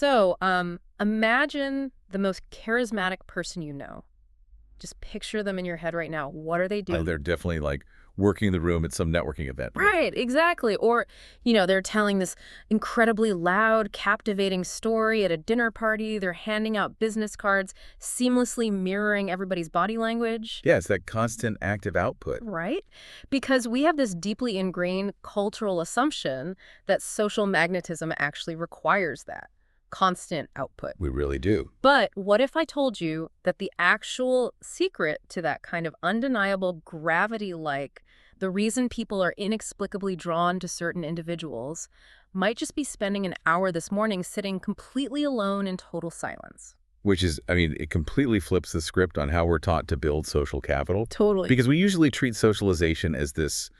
So, imagine the most charismatic person you know. Just picture them in your head right now. What are they Oh, doing? they're definitely like working in the room at some networking event. Right. Right, exactly. Or, they're telling this incredibly loud, captivating story at a dinner party. They're handing out business cards, seamlessly mirroring everybody's body language. Yeah, it's that constant active output. Right? Because we have this deeply ingrained cultural assumption that social magnetism actually requires that constant output. We really do. But what if I told you that the actual secret to that kind of undeniable gravity-like, the reason people are inexplicably drawn to certain individuals, might just be spending an hour this morning sitting completely alone in total silence? Which is, I mean, it completely flips the script on how we're taught to build social capital. Totally. Because we usually treat socialization as this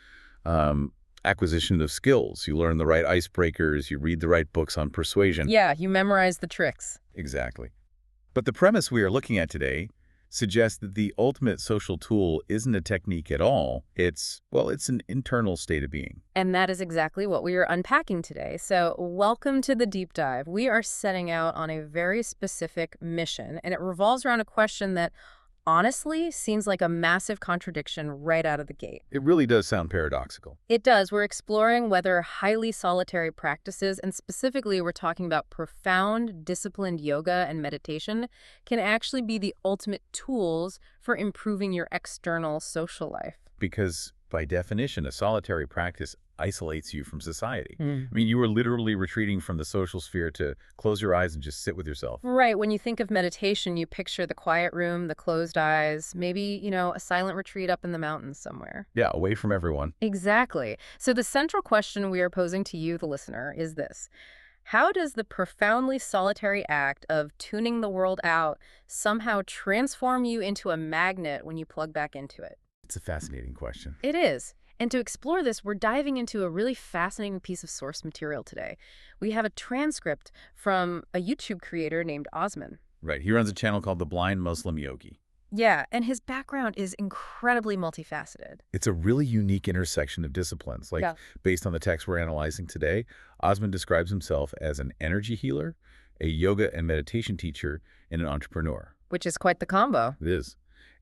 acquisition of skills. You learn the right icebreakers, you read the right books on persuasion. Yeah, you memorize the tricks. Exactly. But the premise we are looking at today suggests that the ultimate social tool isn't a technique at all. It's an internal state of being. And that is exactly what we are unpacking today. So welcome to the deep dive. We are setting out on a very specific mission, and it revolves around a question that honestly seems like a massive contradiction right out of the gate. It really does sound paradoxical. It does. We're exploring whether highly solitary practices, and specifically we're talking about profound, disciplined yoga and meditation, can actually be the ultimate tools for improving your external social life. Because by definition, a solitary practice isolates you from society. Mm. I mean, you are literally retreating from the social sphere to close your eyes and just sit with yourself. Right. When you think of meditation, you picture the quiet room, the closed eyes, maybe, a silent retreat up in the mountains somewhere. Yeah, away from everyone. Exactly. So the central question we are posing to you, the listener, is this. How does the profoundly solitary act of tuning the world out somehow transform you into a magnet when you plug back into it? It's a fascinating question. It is. And to explore this, we're diving into a really fascinating piece of source material today. We have a transcript from a YouTube creator named Osman. Right. He runs a channel called The Blind Muslim Yogi. Yeah, and his background is incredibly multifaceted. It's a really unique intersection of disciplines. Yeah. Based on the text we're analyzing today, Osman describes himself as an energy healer, a yoga and meditation teacher, and an entrepreneur. Which is quite the combo. It is.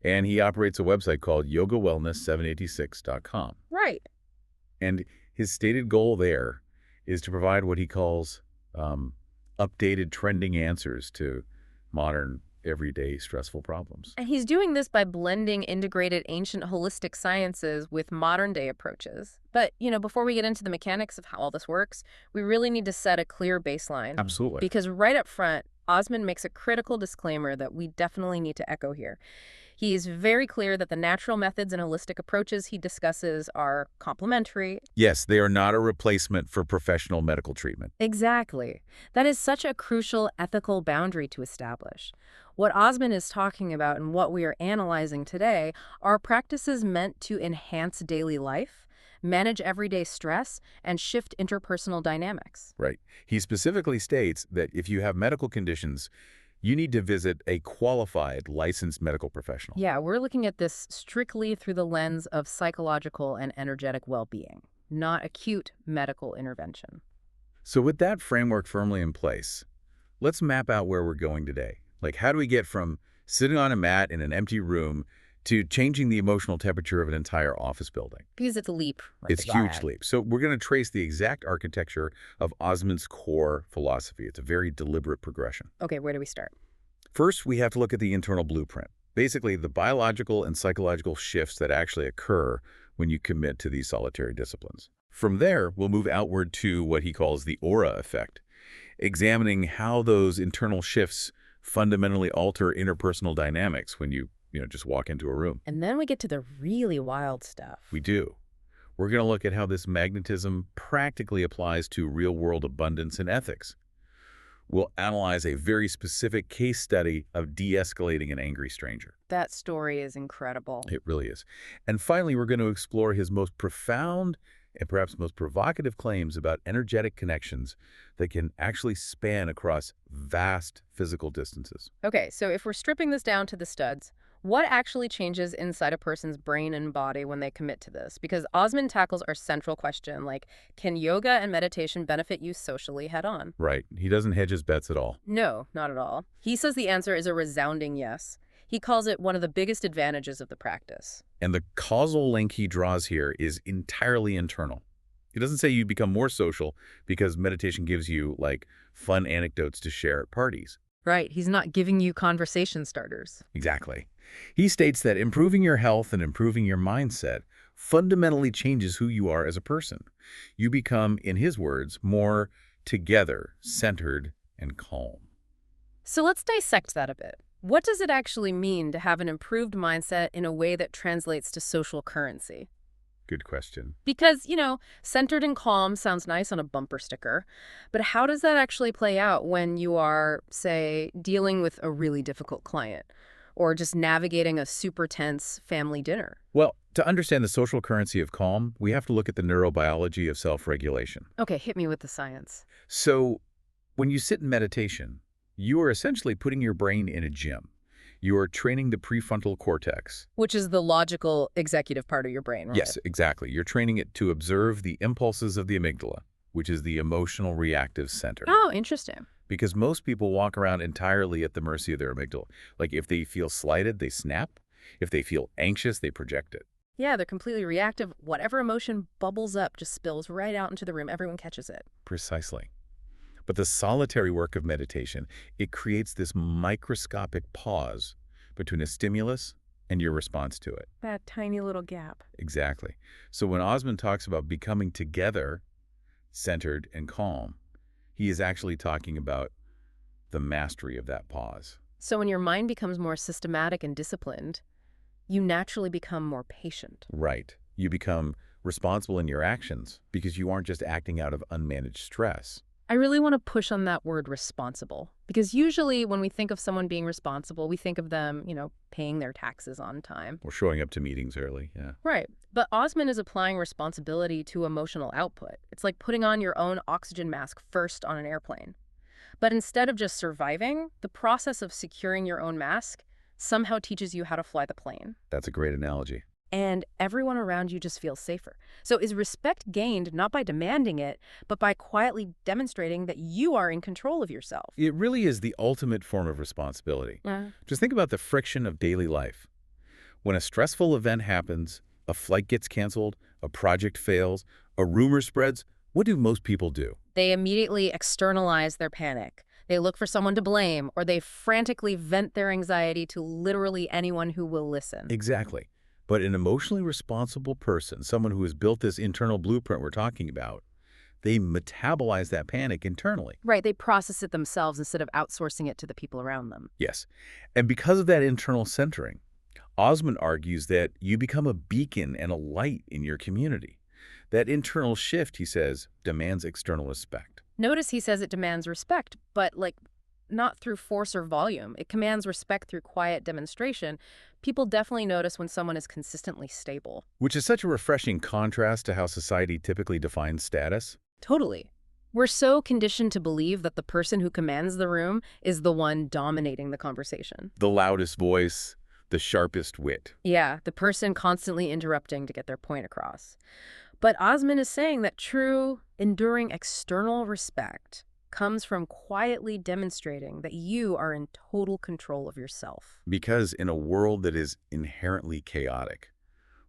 And he operates a website called yogawellness786.com. Right. And his stated goal there is to provide what he calls updated trending answers to modern, everyday, stressful problems. And he's doing this by blending integrated ancient holistic sciences with modern-day approaches. But, before we get into the mechanics of how all this works, we really need to set a clear baseline. Absolutely. Because right up front, Osman makes a critical disclaimer that we definitely need to echo here. He is very clear that the natural methods and holistic approaches he discusses are complementary. Yes, they are not a replacement for professional medical treatment. Exactly. That is such a crucial ethical boundary to establish. What Osman is talking about and what we are analyzing today are practices meant to enhance daily life, manage everyday stress, and shift interpersonal dynamics. Right. He specifically states that if you have medical conditions, you need to visit a qualified, licensed medical professional. Yeah, we're looking at this strictly through the lens of psychological and energetic well-being, not acute medical intervention. So with that framework firmly in place, let's map out where we're going today. How do we get from sitting on a mat in an empty room to changing the emotional temperature of an entire office building? Because it's a leap. It's a huge leap. So we're going to trace the exact architecture of Osman's core philosophy. It's a very deliberate progression. Okay, where do we start? First, we have to look at the internal blueprint. Basically, the biological and psychological shifts that actually occur when you commit to these solitary disciplines. From there, we'll move outward to what he calls the aura effect, examining how those internal shifts fundamentally alter interpersonal dynamics when you just walk into a room. And then we get to the really wild stuff. We do. We're going to look at how this magnetism practically applies to real-world abundance and ethics. We'll analyze a very specific case study of de-escalating an angry stranger. That story is incredible. It really is. And finally, we're going to explore his most profound and perhaps most provocative claims about energetic connections that can actually span across vast physical distances. Okay, so if we're stripping this down to the studs, What actually changes inside a person's brain and body when they commit to this? Because Osman tackles our central question, like, can yoga and meditation benefit you socially head on? Right. He doesn't hedge his bets at all. No, not at all. He says the answer is a resounding yes. He calls it one of the biggest advantages of the practice. And the causal link he draws here is entirely internal. He doesn't say you become more social because meditation gives you, like, fun anecdotes to share at parties. Right, he's not giving you conversation starters. Exactly. He states that improving your health and improving your mindset fundamentally changes who you are as a person. You become, in his words, more together, centered, and calm. So let's dissect that a bit. What does it actually mean to have an improved mindset in a way that translates to social currency? Good question. Because, centered and calm sounds nice on a bumper sticker, but how does that actually play out when you are, say, dealing with a really difficult client or just navigating a super tense family dinner? Well, to understand the social currency of calm, we have to look at the neurobiology of self-regulation. Okay, hit me with the science. So, when you sit in meditation, you are essentially putting your brain in a gym. You are training the prefrontal cortex. Which is the logical executive part of your brain, right? Yes, exactly. You're training it to observe the impulses of the amygdala, which is the emotional reactive center. Oh, interesting. Because most people walk around entirely at the mercy of their amygdala. Like if they feel slighted, they snap. If they feel anxious, they project it. Yeah, they're completely reactive. Whatever emotion bubbles up just spills right out into the room. Everyone catches it. Precisely. But the solitary work of meditation, it creates this microscopic pause between a stimulus and your response to it. That tiny little gap. Exactly. So when Osman talks about becoming together, centered, and calm, he is actually talking about the mastery of that pause. So when your mind becomes more systematic and disciplined, you naturally become more patient. Right. You become responsible in your actions because you aren't just acting out of unmanaged stress. I really want to push on that word responsible, because usually when we think of someone being responsible, we think of them, paying their taxes on time. Or showing up to meetings early, yeah. Right. But Osman is applying responsibility to emotional output. It's like putting on your own oxygen mask first on an airplane. But instead of just surviving, the process of securing your own mask somehow teaches you how to fly the plane. That's a great analogy. And everyone around you just feels safer. So is respect gained not by demanding it, but by quietly demonstrating that you are in control of yourself? It really is the ultimate form of responsibility. Just think about the friction of daily life. When a stressful event happens, a flight gets canceled, a project fails, a rumor spreads, what do most people do? They immediately externalize their panic. They look for someone to blame, or they frantically vent their anxiety to literally anyone who will listen. Exactly. But an emotionally responsible person, someone who has built this internal blueprint we're talking about, they metabolize that panic internally. Right, they process it themselves instead of outsourcing it to the people around them. Yes. And because of that internal centering, Osman argues that you become a beacon and a light in your community. That internal shift, he says, demands external respect. Notice he says it demands respect, but not through force or volume. It commands respect through quiet demonstration. People definitely notice when someone is consistently stable. Which is such a refreshing contrast to how society typically defines status. Totally. We're so conditioned to believe that the person who commands the room is the one dominating the conversation. The loudest voice, the sharpest wit. Yeah, the person constantly interrupting to get their point across. But Osman is saying that true, enduring external respect comes from quietly demonstrating that you are in total control of yourself. Because in a world that is inherently chaotic,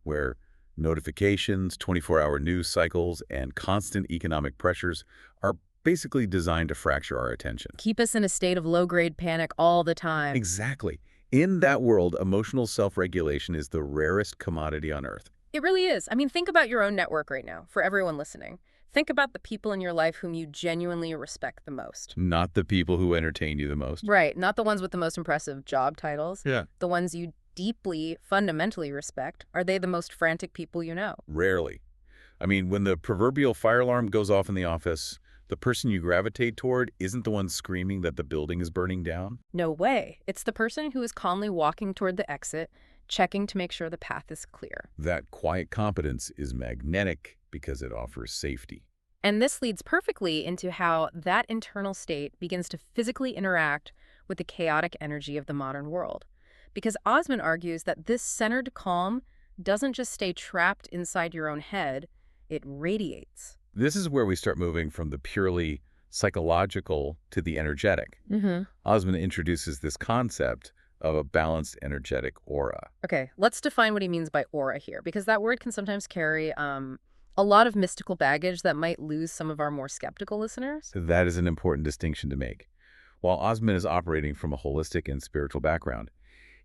where notifications, 24-hour news cycles, and constant economic pressures are basically designed to fracture our attention. Keep us in a state of low-grade panic all the time. Exactly. In that world, emotional self-regulation is the rarest commodity on earth. It really is. I mean, think about your own network right now, for everyone listening. Think about the people in your life whom you genuinely respect the most. Not the people who entertain you the most. Right, not the ones with the most impressive job titles. Yeah. The ones you deeply, fundamentally respect. Are they the most frantic people you know? Rarely. I mean, when the proverbial fire alarm goes off in the office, the person you gravitate toward isn't the one screaming that the building is burning down. No way. It's the person who is calmly walking toward the exit, checking to make sure the path is clear. That quiet competence is magnetic because it offers safety. And this leads perfectly into how that internal state begins to physically interact with the chaotic energy of the modern world. because Osman argues that this centered calm doesn't just stay trapped inside your own head, it radiates. This is where we start moving from the purely psychological to the energetic. Mm-hmm. Osman introduces this concept of a balanced energetic aura. Okay, let's define what he means by aura here, because that word can sometimes carry a lot of mystical baggage that might lose some of our more skeptical listeners. That is an important distinction to make. While Osman is operating from a holistic and spiritual background,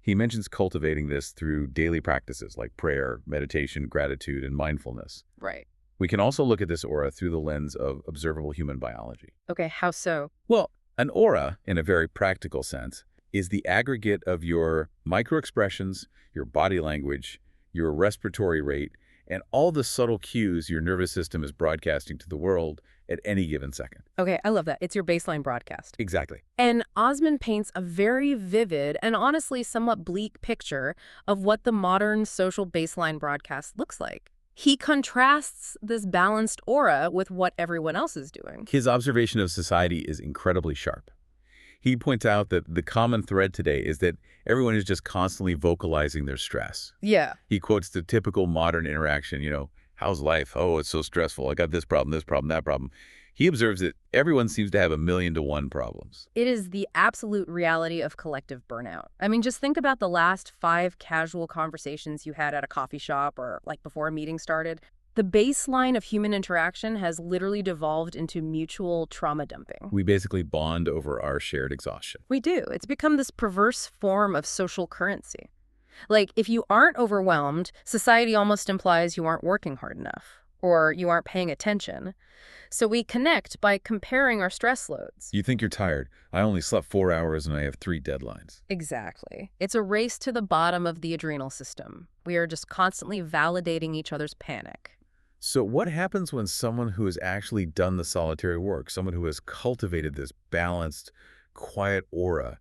he mentions cultivating this through daily practices like prayer, meditation, gratitude, and mindfulness. Right. We can also look at this aura through the lens of observable human biology. Okay, how so? Well, an aura, in a very practical sense, is the aggregate of your microexpressions, your body language, your respiratory rate, and all the subtle cues your nervous system is broadcasting to the world at any given second. Okay, I love that. It's your baseline broadcast. Exactly. And Osman paints a very vivid and honestly somewhat bleak picture of what the modern social baseline broadcast looks like. He contrasts this balanced aura with what everyone else is doing. His observation of society is incredibly sharp. He points out that the common thread today is that everyone is just constantly vocalizing their stress. Yeah. He quotes the typical modern interaction, how's life? Oh, it's so stressful. I got this problem, that problem. He observes that everyone seems to have 1,000,000 to 1 problems. It is the absolute reality of collective burnout. I mean, just think about the last 5 casual conversations you had at a coffee shop or like before a meeting started. The baseline of human interaction has literally devolved into mutual trauma dumping. We basically bond over our shared exhaustion. We do. It's become this perverse form of social currency. Like, if you aren't overwhelmed, society almost implies you aren't working hard enough or you aren't paying attention. So we connect by comparing our stress loads. You think you're tired. I only slept 4 hours and I have 3 deadlines. Exactly. It's a race to the bottom of the adrenal system. We are just constantly validating each other's panic. So what happens when someone who has actually done the solitary work, someone who has cultivated this balanced, quiet aura,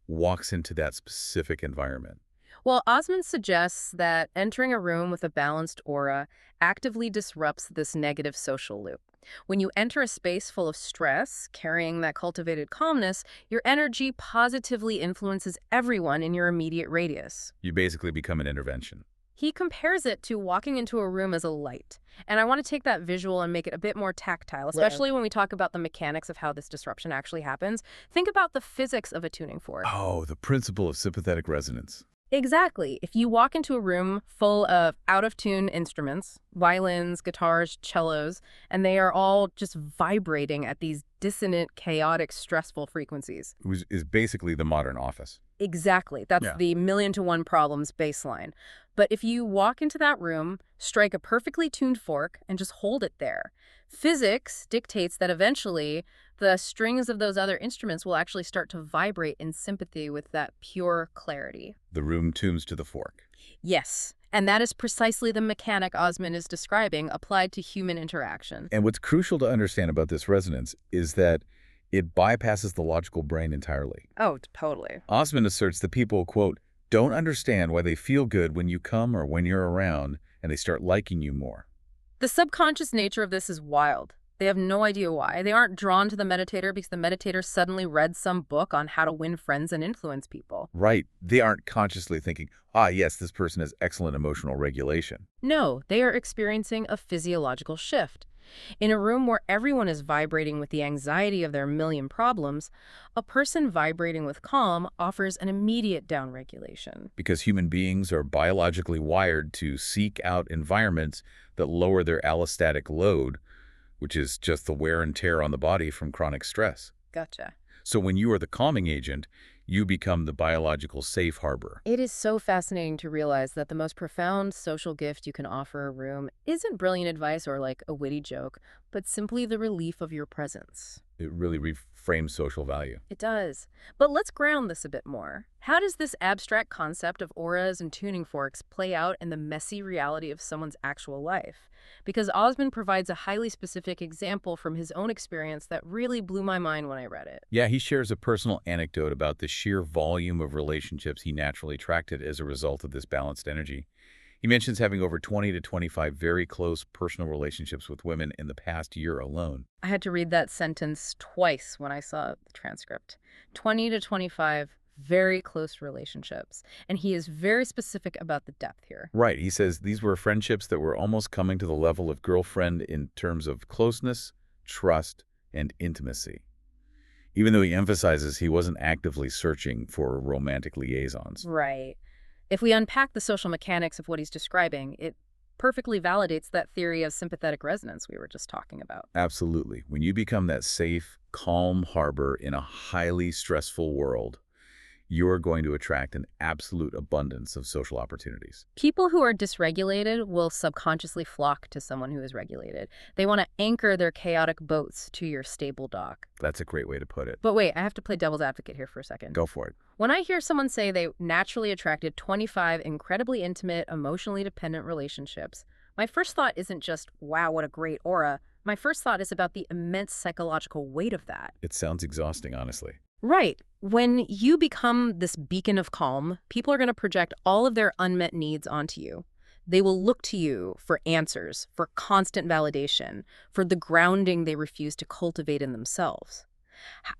walks into that specific environment? Well, Osmond suggests that entering a room with a balanced aura actively disrupts this negative social loop. When you enter a space full of stress, carrying that cultivated calmness, your energy positively influences everyone in your immediate radius. You basically become an intervention. He compares it to walking into a room as a light. And I want to take that visual and make it a bit more tactile, especially when we talk about the mechanics of how this disruption actually happens. Think about the physics of a tuning fork. Oh, the principle of sympathetic resonance. Exactly. If you walk into a room full of out-of-tune instruments, violins, guitars, cellos, and they are all just vibrating at these dissonant, chaotic, stressful frequencies. Which is basically the modern office. Exactly. That's the 1,000,000 to 1 problems baseline. But if you walk into that room, strike a perfectly tuned fork, and just hold it there, physics dictates that eventually the strings of those other instruments will actually start to vibrate in sympathy with that pure clarity. The room tunes to the fork. Yes, and that is precisely the mechanic Osman is describing applied to human interaction. And what's crucial to understand about this resonance is that it bypasses the logical brain entirely. Oh, totally. Osman asserts that people, quote, don't understand why they feel good when you come or when you're around, and they start liking you more. The subconscious nature of this is wild. They have no idea why. They aren't drawn to the meditator because the meditator suddenly read some book on how to win friends and influence people. Right. They aren't consciously thinking, yes, this person has excellent emotional regulation. No, they are experiencing a physiological shift. In a room where everyone is vibrating with the anxiety of their 1,000,000 problems, a person vibrating with calm offers an immediate downregulation. Because human beings are biologically wired to seek out environments that lower their allostatic load, which is just the wear and tear on the body from chronic stress. Gotcha. So when you are the calming agent, you become the biological safe harbor. It is so fascinating to realize that the most profound social gift you can offer a room isn't brilliant advice or like a witty joke, but simply the relief of your presence. It really reframes social value. It does. But let's ground this a bit more. How does this abstract concept of auras and tuning forks play out in the messy reality of someone's actual life? Because Osman provides a highly specific example from his own experience that really blew my mind when I read it. Yeah, he shares a personal anecdote about the sheer volume of relationships he naturally attracted as a result of this balanced energy. He mentions having over 20 to 25 very close personal relationships with women in the past year alone. I had to read that sentence twice when I saw the transcript. 20 to 25 very close relationships. And he is very specific about the depth here. Right. He says these were friendships that were almost coming to the level of girlfriend in terms of closeness, trust, and intimacy. Even though he emphasizes he wasn't actively searching for romantic liaisons. Right. If we unpack the social mechanics of what he's describing, it perfectly validates that theory of sympathetic resonance we were just talking about. Absolutely. When you become that safe, calm harbor in a highly stressful world, you're going to attract an absolute abundance of social opportunities. People who are dysregulated will subconsciously flock to someone who is regulated. They want to anchor their chaotic boats to your stable dock. That's a great way to put it. But wait, I have to play devil's advocate here for a second. Go for it. When I hear someone say they naturally attracted 25 incredibly intimate, emotionally dependent relationships, my first thought isn't just, wow, what a great aura. My first thought is about the immense psychological weight of that. It sounds exhausting, honestly. Right. When you become this beacon of calm, people are going to project all of their unmet needs onto you. They will look to you for answers, for constant validation, for the grounding they refuse to cultivate in themselves.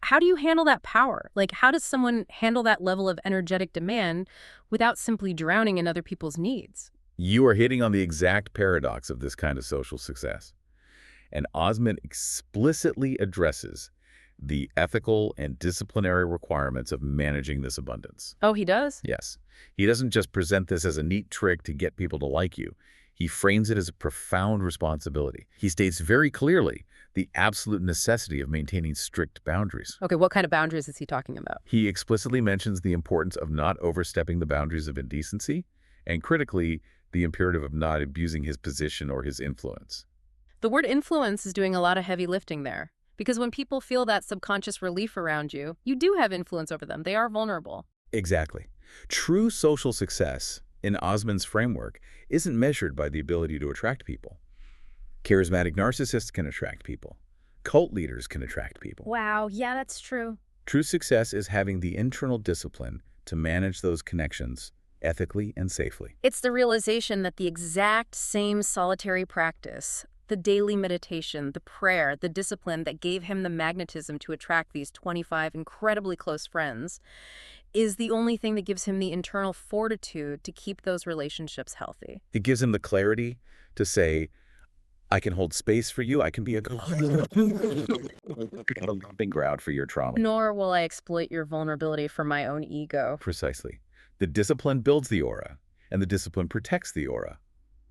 How do you handle that power? Like, how does someone handle that level of energetic demand without simply drowning in other people's needs? You are hitting on the exact paradox of this kind of social success. And Osman explicitly addresses the ethical and disciplinary requirements of managing this abundance. Oh, he does? Yes. He doesn't just present this as a neat trick to get people to like you. He frames it as a profound responsibility. He states very clearly the absolute necessity of maintaining strict boundaries. Okay, what kind of boundaries is he talking about? He explicitly mentions the importance of not overstepping the boundaries of indecency, and critically, the imperative of not abusing his position or his influence. The word influence is doing a lot of heavy lifting there. Because when people feel that subconscious relief around you, you do have influence over them. They are vulnerable. Exactly. True social success, in Osman's framework, isn't measured by the ability to attract people. Charismatic narcissists can attract people. Cult leaders can attract people. Wow, yeah, that's true. True success is having the internal discipline to manage those connections ethically and safely. It's the realization that the exact same solitary practice, the daily meditation, the prayer, the discipline that gave him the magnetism to attract these 25 incredibly close friends, is the only thing that gives him the internal fortitude to keep those relationships healthy. It gives him the clarity to say, I can hold space for you. I can be a lumping ground for your trauma. Nor will I exploit your vulnerability for my own ego. Precisely. The discipline builds the aura, and the discipline protects the aura.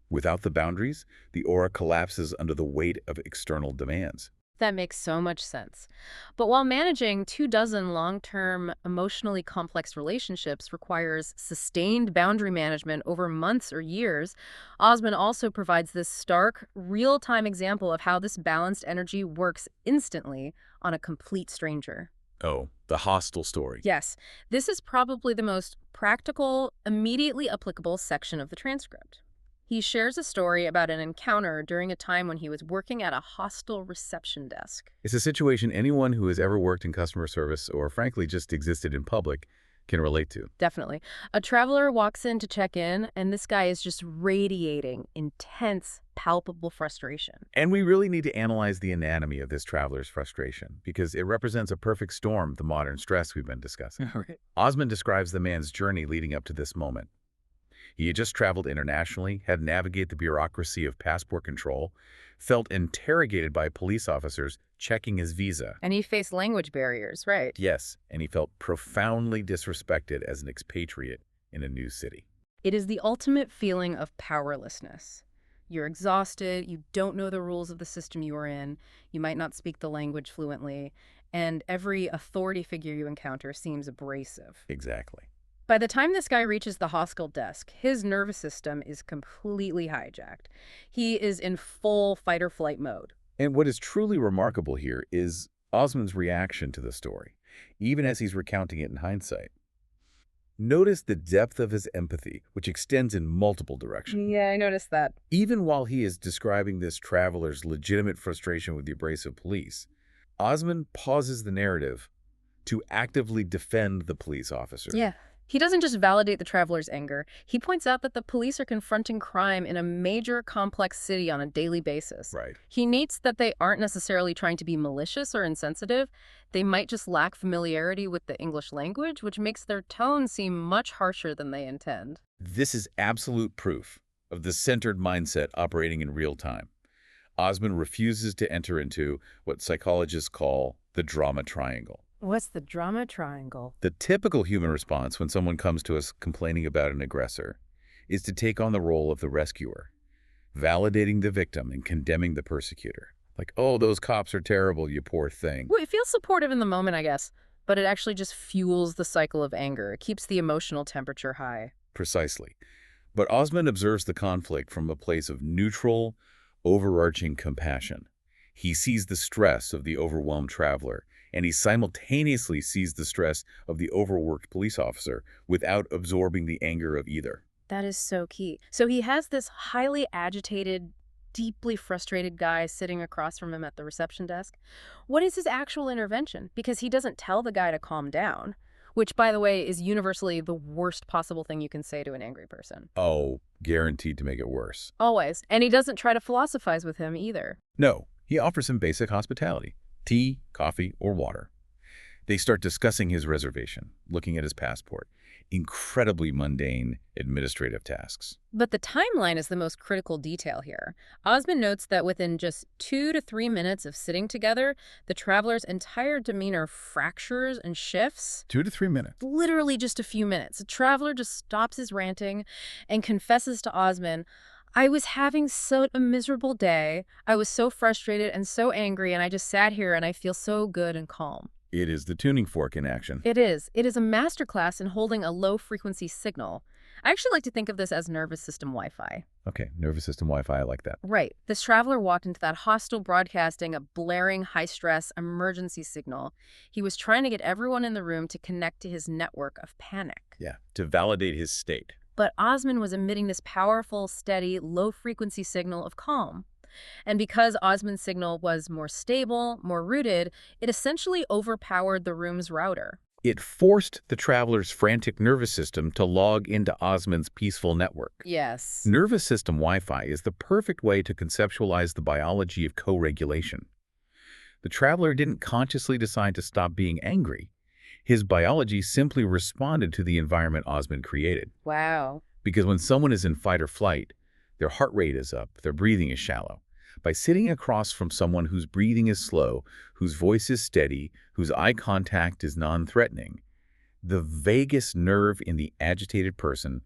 Without the boundaries, the aura collapses under the weight of external demands. That makes so much sense. But while managing 24 long-term, emotionally complex relationships requires sustained boundary management over months or years, Osman also provides this stark, real-time example of how this balanced energy works instantly on a complete stranger. Oh, the hostile story. Yes, this is probably the most practical, immediately applicable section of the transcript. He shares a story about an encounter during a time when he was working at a hostel reception desk. It's a situation anyone who has ever worked in customer service or, frankly, just existed in public can relate to. Definitely. A traveler walks in to check in, and this guy is just radiating intense, palpable frustration. And we really need to analyze the anatomy of this traveler's frustration because it represents a perfect storm of the modern stress we've been discussing. Right. Osman describes the man's journey leading up to this moment. He had just traveled internationally, had to navigate the bureaucracy of passport control, felt interrogated by police officers checking his visa. And he faced language barriers, right? Yes, and he felt profoundly disrespected as an expatriate in a new city. It is the ultimate feeling of powerlessness. You're exhausted, you don't know the rules of the system you are in, you might not speak the language fluently, and every authority figure you encounter seems abrasive. Exactly. By the time this guy reaches the hostel desk, his nervous system is completely hijacked. He is in full fight-or-flight mode. And what is truly remarkable here is Osman's reaction to the story, even as he's recounting it in hindsight. Notice the depth of his empathy, which extends in multiple directions. Yeah, I noticed that. Even while he is describing this traveler's legitimate frustration with the abrasive police, Osman pauses the narrative to actively defend the police officer. Yeah. He doesn't just validate the traveler's anger. He points out that the police are confronting crime in a major, complex city on a daily basis. Right. He notes that they aren't necessarily trying to be malicious or insensitive. They might just lack familiarity with the English language, which makes their tone seem much harsher than they intend. This is absolute proof of the centered mindset operating in real time. Osman refuses to enter into what psychologists call the drama triangle. What's the drama triangle? The typical human response when someone comes to us complaining about an aggressor is to take on the role of the rescuer, validating the victim and condemning the persecutor. Like, oh, those cops are terrible, you poor thing. Well, it feels supportive in the moment, I guess, but it actually just fuels the cycle of anger. It keeps the emotional temperature high. Precisely. But Osman observes the conflict from a place of neutral, overarching compassion. He sees the stress of the overwhelmed traveler, and he simultaneously sees the stress of the overworked police officer without absorbing the anger of either. That is so key. So he has this highly agitated, deeply frustrated guy sitting across from him at the reception desk. What is his actual intervention? Because he doesn't tell the guy to calm down, which, by the way, is universally the worst possible thing you can say to an angry person. Oh, guaranteed to make it worse. Always. And he doesn't try to philosophize with him either. No, he offers him basic hospitality. Tea, coffee, or water. They start discussing his reservation, looking at his passport. Incredibly mundane administrative tasks. But the timeline is the most critical detail here. Osman notes that within just 2 to 3 minutes of sitting together, the traveler's entire demeanor fractures and shifts. 2 to 3 minutes. Literally just a few minutes. The traveler just stops his ranting and confesses to Osman, I was having such a miserable day. I was so frustrated and so angry, and I just sat here and I feel so good and calm. It is the tuning fork in action. It is. It is a masterclass in holding a low-frequency signal. I actually like to think of this as nervous system Wi-Fi. Okay, nervous system Wi-Fi, I like that. Right. This traveler walked into that hostile broadcasting a blaring, high-stress emergency signal. He was trying to get everyone in the room to connect to his network of panic. Yeah, to validate his state. But Osman was emitting this powerful, steady, low-frequency signal of calm. And because Osman's signal was more stable, more rooted, it essentially overpowered the room's router. It forced the traveler's frantic nervous system to log into Osman's peaceful network. Yes. Nervous system Wi-Fi is the perfect way to conceptualize the biology of co-regulation. The traveler didn't consciously decide to stop being angry. His biology simply responded to the environment Osman created. Wow. Because when someone is in fight or flight, their heart rate is up, their breathing is shallow. By sitting across from someone whose breathing is slow, whose voice is steady, whose eye contact is non-threatening, the vagus nerve in the agitated person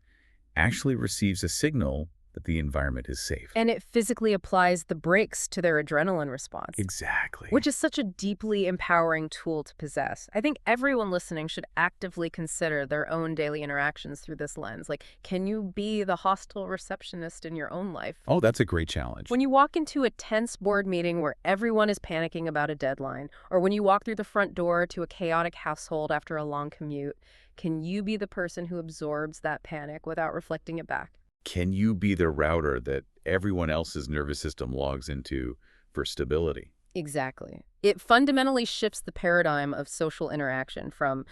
actually receives a signal that the environment is safe. And it physically applies the brakes to their adrenaline response. Exactly. Which is such a deeply empowering tool to possess. I think everyone listening should actively consider their own daily interactions through this lens. Like, can you be the hostile receptionist in your own life? Oh, that's a great challenge. When you walk into a tense board meeting where everyone is panicking about a deadline, or when you walk through the front door to a chaotic household after a long commute, can you be the person who absorbs that panic without reflecting it back? Can you be the router that everyone else's nervous system logs into for stability? Exactly. It fundamentally shifts the paradigm of social interaction from,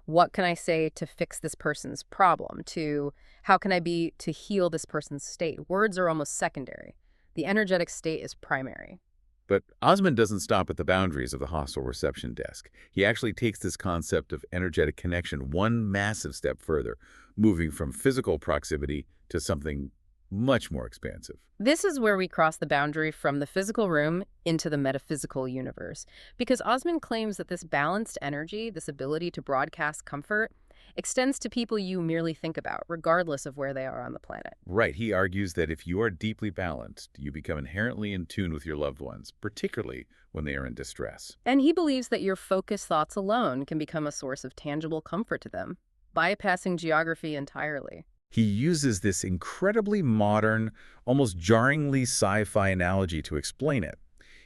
what can I say to fix this person's problem to how can I be to heal this person's state? Words are almost secondary. The energetic state is primary. But Osman doesn't stop at the boundaries of the hostile reception desk. He actually takes this concept of energetic connection one massive step further, moving from physical proximity to something much more expansive. This is where we cross the boundary from the physical room into the metaphysical universe. Because Osman claims that this balanced energy, this ability to broadcast comfort, extends to people you merely think about, regardless of where they are on the planet. Right. He argues that if you are deeply balanced, you become inherently in tune with your loved ones, particularly when they are in distress. And he believes that your focused thoughts alone can become a source of tangible comfort to them, bypassing geography entirely. He uses this incredibly modern, almost jarringly sci-fi analogy to explain it.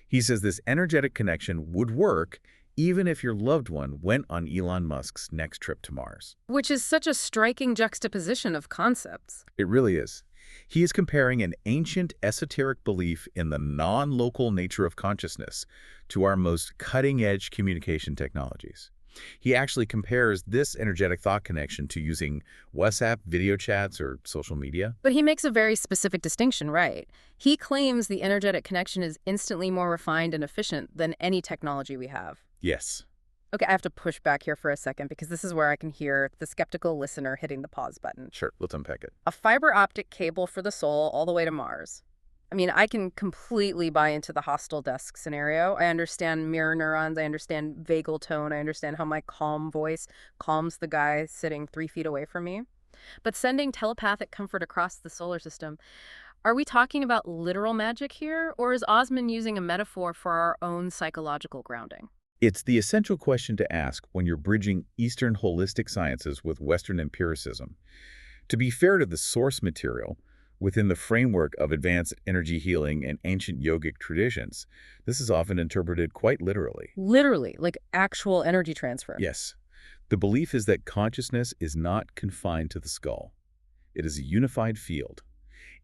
He says this energetic connection would work even if your loved one went on Elon Musk's next trip to Mars. Which is such a striking juxtaposition of concepts. It really is. He is comparing an ancient esoteric belief in the non-local nature of consciousness to our most cutting-edge communication technologies. He actually compares this energetic thought connection to using WhatsApp, video chats, or social media. But he makes a very specific distinction, right? He claims the energetic connection is instantly more refined and efficient than any technology we have. Yes. Okay, I have to push back here for a second because this is where I can hear the skeptical listener hitting the pause button. Sure, let's unpack it. A fiber optic cable for the soul all the way to Mars. I mean, I can completely buy into the hostile desk scenario. I understand mirror neurons. I understand vagal tone. I understand how my calm voice calms the guy sitting 3 feet away from me. But sending telepathic comfort across the solar system, are we talking about literal magic here, or is Osman using a metaphor for our own psychological grounding? It's the essential question to ask when you're bridging Eastern holistic sciences with Western empiricism. To be fair to the source material, within the framework of advanced energy healing and ancient yogic traditions, this is often interpreted quite literally. Literally, like actual energy transfer. Yes, the belief is that consciousness is not confined to the skull. It is a unified field,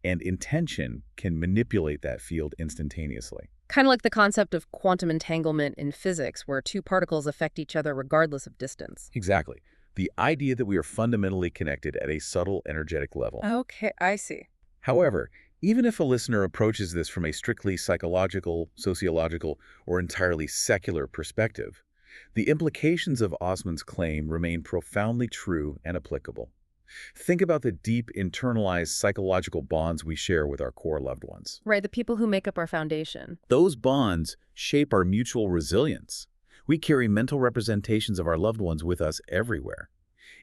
and intention can manipulate that field instantaneously. Kind of like the concept of quantum entanglement in physics, where two particles affect each other regardless of distance. Exactly. The idea that we are fundamentally connected at a subtle energetic level. Okay, I see. However, even if a listener approaches this from a strictly psychological, sociological, or entirely secular perspective, the implications of Osman's claim remain profoundly true and applicable. Think about the deep, internalized psychological bonds we share with our core loved ones. Right, the people who make up our foundation. Those bonds shape our mutual resilience. We carry mental representations of our loved ones with us everywhere.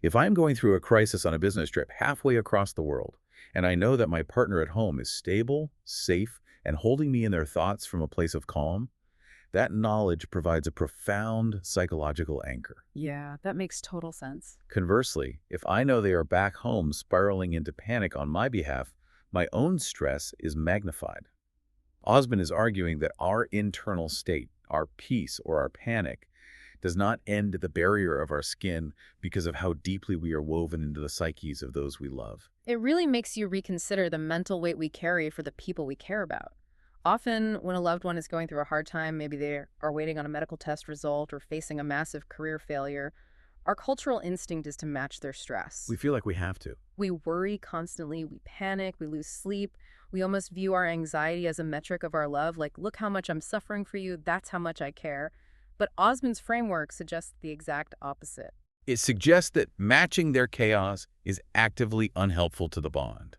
If I'm going through a crisis on a business trip halfway across the world, and I know that my partner at home is stable, safe, and holding me in their thoughts from a place of calm, that knowledge provides a profound psychological anchor. Yeah, that makes total sense. Conversely, if I know they are back home spiraling into panic on my behalf, my own stress is magnified. Osman is arguing that our internal state, our peace or our panic, does not end at the barrier of our skin because of how deeply we are woven into the psyches of those we love. It really makes you reconsider the mental weight we carry for the people we care about. Often, when a loved one is going through a hard time, maybe they are waiting on a medical test result or facing a massive career failure, our cultural instinct is to match their stress. We feel like we have to. We worry constantly, we panic, we lose sleep. We almost view our anxiety as a metric of our love, like, look how much I'm suffering for you, that's how much I care. But Osman's framework suggests the exact opposite. It suggests that matching their chaos is actively unhelpful to the bond.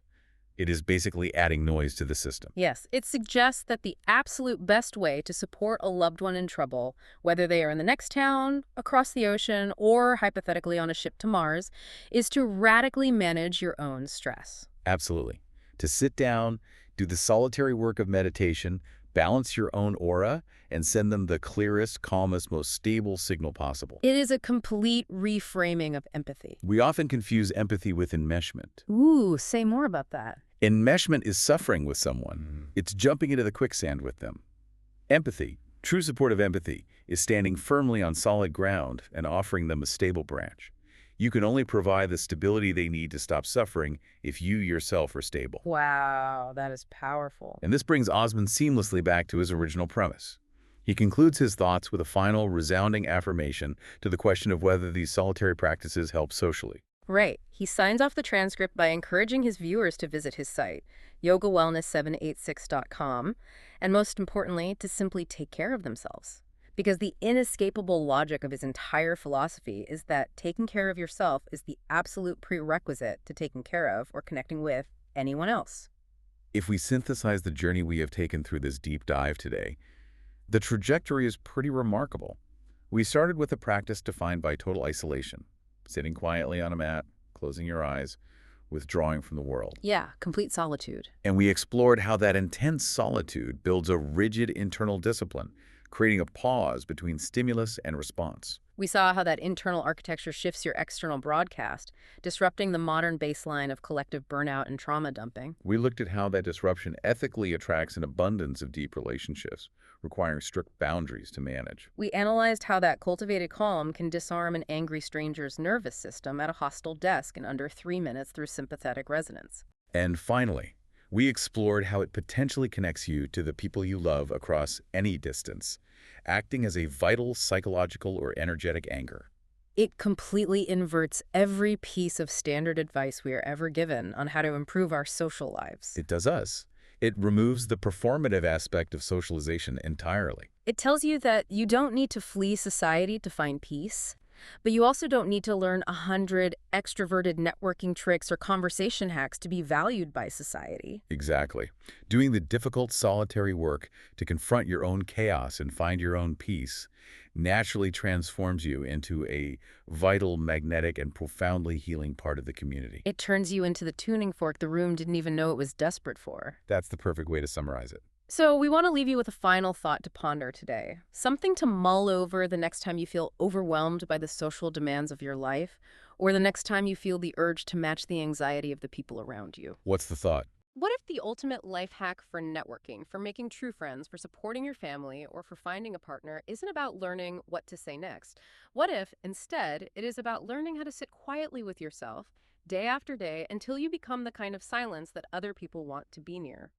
It is basically adding noise to the system. Yes, it suggests that the absolute best way to support a loved one in trouble, whether they are in the next town, across the ocean, or hypothetically on a ship to Mars, is to radically manage your own stress. Absolutely. To sit down, do the solitary work of meditation, balance your own aura, and send them the clearest, calmest, most stable signal possible. It is a complete reframing of empathy. We often confuse empathy with enmeshment. Ooh, say more about that. Enmeshment is suffering with someone. It's jumping into the quicksand with them. Empathy, true supportive empathy, is standing firmly on solid ground and offering them a stable branch. You can only provide the stability they need to stop suffering if you yourself are stable. Wow, that is powerful. And this brings Osman seamlessly back to his original premise. He concludes his thoughts with a final, resounding affirmation to the question of whether these solitary practices help socially. Right. He signs off the transcript by encouraging his viewers to visit his site, yogawellness786.com, and most importantly, to simply take care of themselves. Because the inescapable logic of his entire philosophy is that taking care of yourself is the absolute prerequisite to taking care of or connecting with anyone else. If we synthesize the journey we have taken through this deep dive today, the trajectory is pretty remarkable. We started with a practice defined by total isolation, sitting quietly on a mat, closing your eyes, withdrawing from the world. Yeah, complete solitude. And we explored how that intense solitude builds a rigid internal discipline, creating a pause between stimulus and response. We saw how that internal architecture shifts your external broadcast, disrupting the modern baseline of collective burnout and trauma dumping. We looked at how that disruption ethically attracts an abundance of deep relationships, requiring strict boundaries to manage. We analyzed how that cultivated calm can disarm an angry stranger's nervous system at a hostile desk in under 3 minutes through sympathetic resonance. And finally, we explored how it potentially connects you to the people you love across any distance, acting as a vital psychological or energetic anchor. It completely inverts every piece of standard advice we are ever given on how to improve our social lives. It does us. It removes the performative aspect of socialization entirely. It tells you that you don't need to flee society to find peace, but you also don't need to learn 100 extroverted networking tricks or conversation hacks to be valued by society. Exactly. Doing the difficult solitary work to confront your own chaos and find your own peace naturally transforms you into a vital, magnetic, and profoundly healing part of the community. It turns you into the tuning fork the room didn't even know it was desperate for. That's the perfect way to summarize it. So, we want to leave you with a final thought to ponder today. Something to mull over the next time you feel overwhelmed by the social demands of your life, or the next time you feel the urge to match the anxiety of the people around you. What's the thought? What if the ultimate life hack for networking, for making true friends, for supporting your family, or for finding a partner isn't about learning what to say next? What if, instead, it is about learning how to sit quietly with yourself, day after day, until you become the kind of silence that other people want to be near?